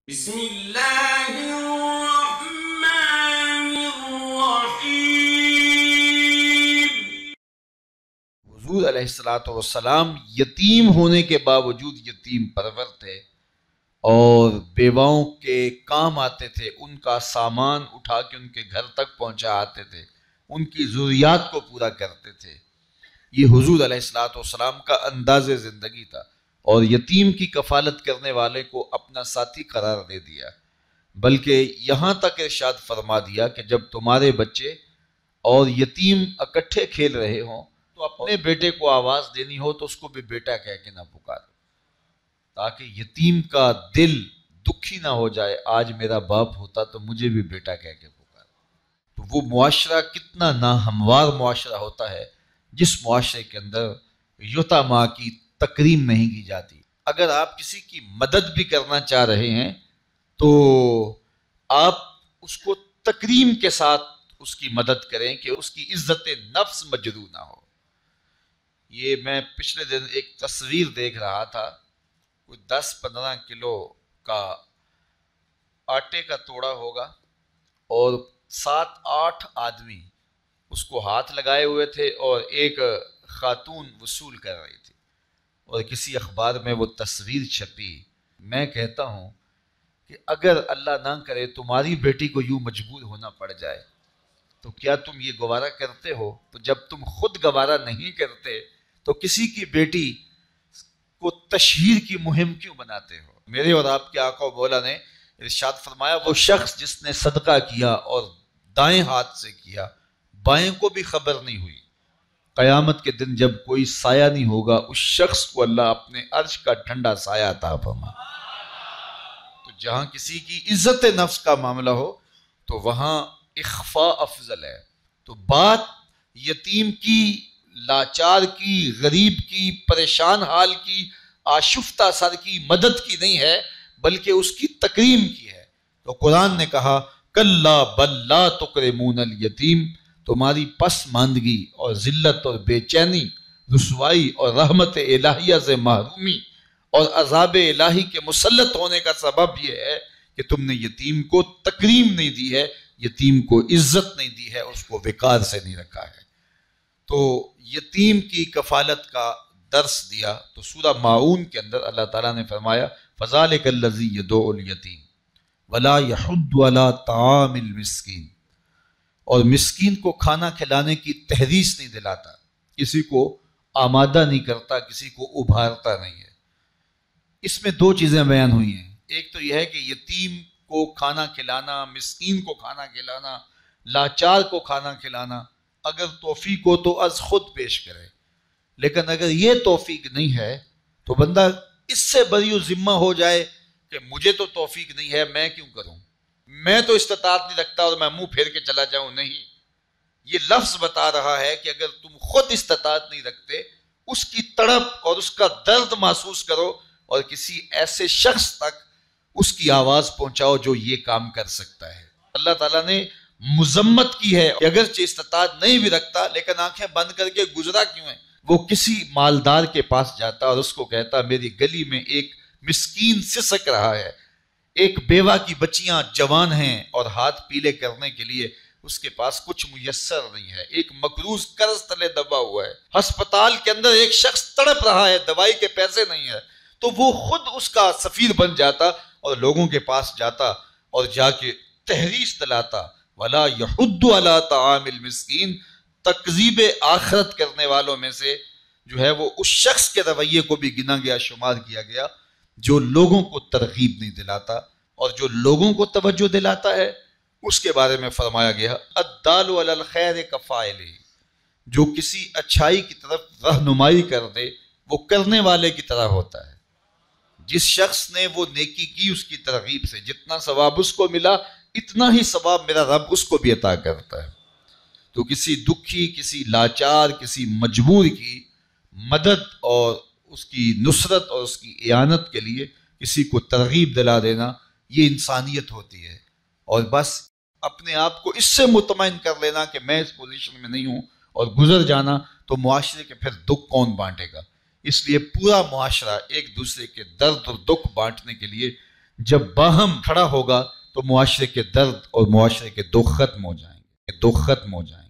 بسم اللہ الرحمن الرحیم۔ حضور علیہ السلام یتیم ہونے کے باوجود یتیم پرور تھے اور بیواؤں کے کام آتے تھے، ان کا سامان اٹھا کے ان کے گھر تک پہنچا آتے تھے، ان کی ضروریات کو پورا کرتے تھے۔ یہ حضور علیہ السلام کا انداز زندگی تھا، اور یتیم کی کفالت کرنے والے کو اپنا ساتھی قرار دے دیا، بلکہ یہاں تک ارشاد فرما دیا کہ جب تمہارے بچے اور یتیم اکٹھے کھیل رہے ہوں تو اپنے بیٹے کو آواز دینی ہو تو اس کو بھی بیٹا کہہ کے نہ پکارو، تاکہ یتیم کا دل دکھی نہ ہو جائے، آج میرا باپ ہوتا تو مجھے بھی بیٹا کہہ کے پکارو۔ تو وہ معاشرہ کتنا ناہموار معاشرہ ہوتا ہے جس معاشرے کے اندر یتاما کی تکریم نہیں کی جاتی۔ اگر آپ کسی کی مدد بھی کرنا چاہ رہے ہیں تو آپ اس کو تکریم کے ساتھ اس کی مدد کریں کہ اس کی عزت نفس مجروح نہ ہو۔ یہ میں پچھلے دن ایک تصویر دیکھ رہا تھا، کوئی 10-15 کلو کا آٹے کا توڑا ہوگا اور 7-8 آدمی اس کو ہاتھ لگائے ہوئے تھے اور ایک خاتون وصول کر رہی تھی، اور کسی اخبار میں وہ تصویر چھپی۔ میں کہتا ہوں کہ اگر اللہ نہ کرے تمہاری بیٹی کو یوں مجبور ہونا پڑ جائے تو کیا تم یہ گوارہ کرتے ہو؟ تو جب تم خود گوارہ نہیں کرتے تو کسی کی بیٹی کو تشہیر کی مہم کیوں بناتے ہو؟ میرے اور آپ کے آقا و مولا نے ارشاد فرمایا، وہ شخص جس نے صدقہ کیا اور دائیں ہاتھ سے کیا، بائیں کو بھی خبر نہیں ہوئی، قیامت کے دن جب کوئی سایہ نہیں ہوگا اس شخص کو اللہ اپنے عرش کا ٹھنڈا سایہ عطا فرمائے۔ تو جہاں کسی کی عزت نفس کا معاملہ ہو تو وہاں اخفاء افضل ہے۔ تو بات یتیم کی، لاچار کی، غریب کی، پریشان حال کی، آشفتہ سر کی مدد کی نہیں ہے، بلکہ اس کی تکریم کی ہے۔ تو قرآن نے کہا کلا بل لا تکرمون الیتیم، تمہاری پسماندگی اور ذلت اور بے چینی، رسوائی اور رحمت الہیہ سے محرومی اور عذاب الہی کے مسلط ہونے کا سبب یہ ہے کہ تم نے یتیم کو تکریم نہیں دی ہے، یتیم کو عزت نہیں دی ہے، اس کو وقار سے نہیں رکھا ہے۔ تو یتیم کی کفالت کا درس دیا تو سورہ ماعون کے اندر اللہ تعالیٰ نے فرمایا فَذَلِكَ الَّذِي يَدُعُّ الْيَتِيمَ وَلَا يَحُضُّ عَلَىٰ طَعَامِ الْمِسْكِينِ، اور مسکین کو کھانا کھلانے کی تحریص نہیں دلاتا، کسی کو آمادہ نہیں کرتا، کسی کو ابھارتا نہیں ہے۔ اس میں 2 چیزیں بیان ہوئی ہیں، ایک تو یہ ہے کہ یتیم کو کھانا کھلانا، مسکین کو کھانا کھلانا، لاچار کو کھانا کھلانا، اگر توفیق ہو تو از خود پیش کرے، لیکن اگر یہ توفیق نہیں ہے تو بندہ اس سے بری ذمہ ہو جائے کہ مجھے تو توفیق نہیں ہے، میں کیوں کروں، میں تو استطاعت نہیں رکھتا اور میں منہ پھیر کے چلا جاؤں۔ نہیں، یہ لفظ بتا رہا ہے کہ اگر تم خود استطاعت نہیں رکھتے، اس کی تڑپ اور اس کا درد محسوس کرو اور کسی ایسے شخص تک اس کی آواز پہنچاؤ جو یہ کام کر سکتا ہے۔ اللہ تعالیٰ نے مذمت کی ہے کہ اگرچہ استطاعت نہیں بھی رکھتا لیکن آنکھیں بند کر کے گزرا کیوں ہے؟ وہ کسی مالدار کے پاس جاتا اور اس کو کہتا میری گلی میں ایک مسکین سسک رہا ہے، ایک بیوہ کی بچیاں جوان ہیں اور ہاتھ پیلے کرنے کے لیے اس کے پاس کچھ میسر نہیں ہے، ایک مقروض قرض تلے دبا ہوا ہے، ہسپتال کے اندر ایک شخص تڑپ رہا ہے، دوائی کے پیسے نہیں ہے، تو وہ خود اس کا سفیر بن جاتا اور لوگوں کے پاس جاتا اور جا کے تحریص دلاتا وَلَا يَحُضُّ عَلَىٰ طَعَامِ الْمِسْكِينِ، تکذیب آخرت کرنے والوں میں سے جو ہے وہ اس شخص کے رویے کو بھی گنا گیا، شمار کیا گیا جو لوگوں کو ترغیب نہیں دلاتا، اور جو لوگوں کو توجہ دلاتا ہے اس کے بارے میں فرمایا گیا الدال علی الخیر کفاعلہ، جو کسی اچھائی کی طرف رہنمائی کر دے وہ کرنے والے کی طرح ہوتا ہے۔ جس شخص نے وہ نیکی کی اس کی ترغیب سے جتنا ثواب اس کو ملا اتنا ہی ثواب میرا رب اس کو بھی عطا کرتا ہے۔ تو کسی دکھی، کسی لاچار، کسی مجبور کی مدد اور اس کی نصرت اور اس کی اعانت کے لیے کسی کو ترغیب دلا دینا، یہ انسانیت ہوتی ہے۔ اور بس اپنے آپ کو اس سے مطمئن کر لینا کہ میں اس پوزیشن میں نہیں ہوں اور گزر جانا، تو معاشرے کے پھر دکھ کون بانٹے گا؟ اس لیے پورا معاشرہ ایک دوسرے کے درد اور دکھ بانٹنے کے لیے جب باہم کھڑا ہوگا تو معاشرے کے درد اور معاشرے کے دکھ ختم ہو جائیں گے،